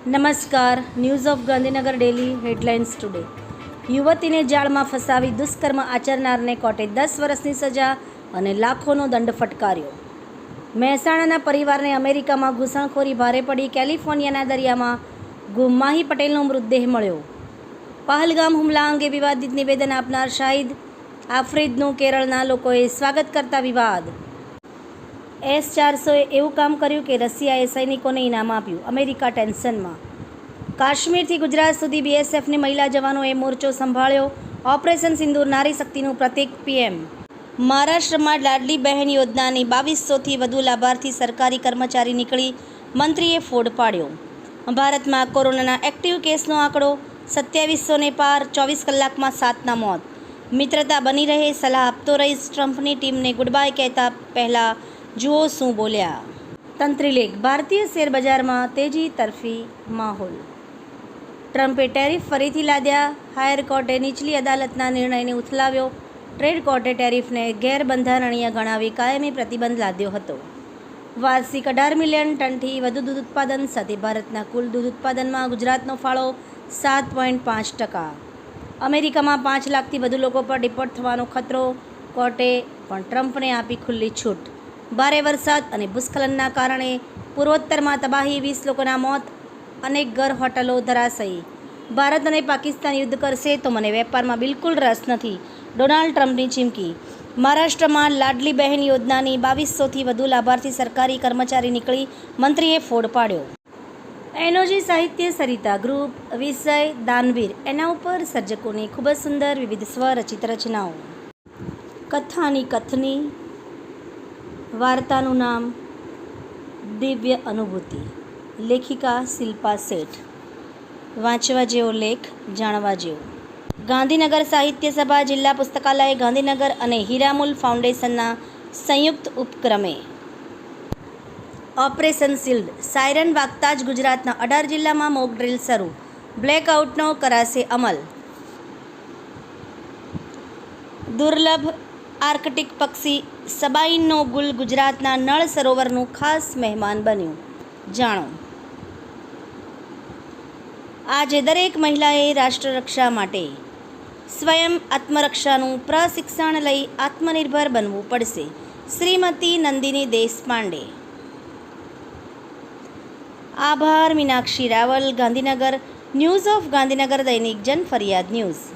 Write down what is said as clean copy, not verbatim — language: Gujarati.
નમસ્કાર. News of Gandhinagar daily headlines today. યુવતીને જાળમાં ફસાવી દુષ્કર્મ આચરનારને કોર્ટે 10 વર્ષની સજા અને લાખોનો દંડ ફટકાર્યો. મહેસાણાના પરિવારને અમેરિકામાં ઘૂસણખોરી ભારે પડી. કેલિફોર્નિયાના દરિયામાં ગુમ માહી પટેલનો મૃતદેહ મળ્યો. પહલગામ હુમલા અંગે વિવાદિત નિવેદન આપનાર શાહિદ આફ્રિદનું કેરળના લોકોએ સ્વાગત કરતા વિવાદ. S-400એ એવું કામ કર્યું કે રશિયાએ સૈનિકોને ઇનામ આપ્યું. અમેરિકા ટેન્શનમાં. કાશ્મીરથી ગુજરાત સુધી BSFની મહિલા જવાનોએ મોરચો સંભાળ્યો. ઓપરેશન સિંદૂર નારી શક્તિનું પ્રતીક. PM. મહારાષ્ટ્રમાં લાડલી બહેન યોજનાની 2200થી વધુ લાભાર્થી સરકારી કર્મચારી નીકળી. મંત્રીએ ફોડ પાડ્યો. ભારતમાં કોરોનાના એક્ટિવ કેસનો આંકડો 2700ને પાર. 24 કલાકમાં 7ના મોત. મિત્રતા બની રહે સલાહ આપતો રહીશ. ટ્રમ્પની ટીમને ગુડ બાય કહેતા પહેલાં જુઓ શું બોલ્યા. તંત્રીલેખ. ભારતીય શેરબજારમાં તેજી તરફી માહોલ. ટ્રમ્પે ટેરિફ ફરીથી લાદ્યા. હાયર કોર્ટે નીચલી અદાલતના નિર્ણયને ઉથલાવ્યો. ટ્રેડ કોર્ટે ટેરિફને ગેરબંધારણીય ગણાવી કાયમી પ્રતિબંધ લાદ્યો હતો. વાર્ષિક 18 મિલિયન ટનથી વધુ દૂધ ઉત્પાદન સાથે ભારતના કુલ દૂધ ઉત્પાદનમાં ગુજરાતનો ફાળો 7.5%. અમેરિકામાં 5 લાખથી વધુ લોકો પર ડિપોર્ટ થવાનો ખતરો. કોર્ટે પણ ટ્રમ્પને આપી ખુલ્લી છૂટ. ભારે વરસાદ અને ભૂસ્ખલનના કારણે પૂર્વોત્તરમાં તબાહી. 20 લોકોના મોત. અનેક ઘર હોટલો ધરાશયી. ભારત અને પાકિસ્તાન યુદ્ધ કરશે તો મને વેપારમાં બિલકુલ રસ નથી. ડોનાલ્ડ ટ્રમ્પની ચીમકી. મહારાષ્ટ્રમાં લાડલી બહેન યોજનાની 2200થી વધુ લાભાર્થી સરકારી કર્મચારી નીકળી. મંત્રીએ ફોડ પાડ્યો. એનોજી સાહિત્ય સરિતા ગ્રુપ. વિષય દાનવીર. એના ઉપર સર્જકોની ખૂબ જ સુંદર વિવિધ સ્વરચિત રચનાઓ. કથાની કથની. વાર્તાનું નામ દિવ્ય અનુભૂતિ. લેખિકા શિલ્પા શેઠ. વાંચવા જેવો લેખ, જાણવા જેવો. ગાંધીનગર સાહિત્ય સભા, જિલ્લા પુસ્તકાલય ગાંધીનગર અને હીરામૂલ ફાઉન્ડેશનના સંયુક્ત ઉપક્રમે ઓપરેશન શિલ્ડ. સાયરન વાગતા જ ગુજરાતના 18 જિલ્લામાં મોક ડ્રીલ શરૂ. બ્લેકઆઉટનો કરાશે અમલ. દુર્લભ આર્કટિક પક્ષી સબાઈનો ગુલ ગુજરાતના નળ સરોવરનું ખાસ મહેમાન બન્યું. જાણો. આજે દરેક મહિલાએ રાષ્ટ્રરક્ષા માટે સ્વયં આત્મરક્ષાનું પ્રશિક્ષણ લઈ આત્મનિર્ભર બનવું પડશે. શ્રીમતી નંદિની દેશપાંડે. આભાર. મીનાક્ષી રાવલ, ગાંધીનગર. ન્યૂઝ ઓફ ગાંધીનગર દૈનિક જન ફરિયાદ ન્યૂઝ.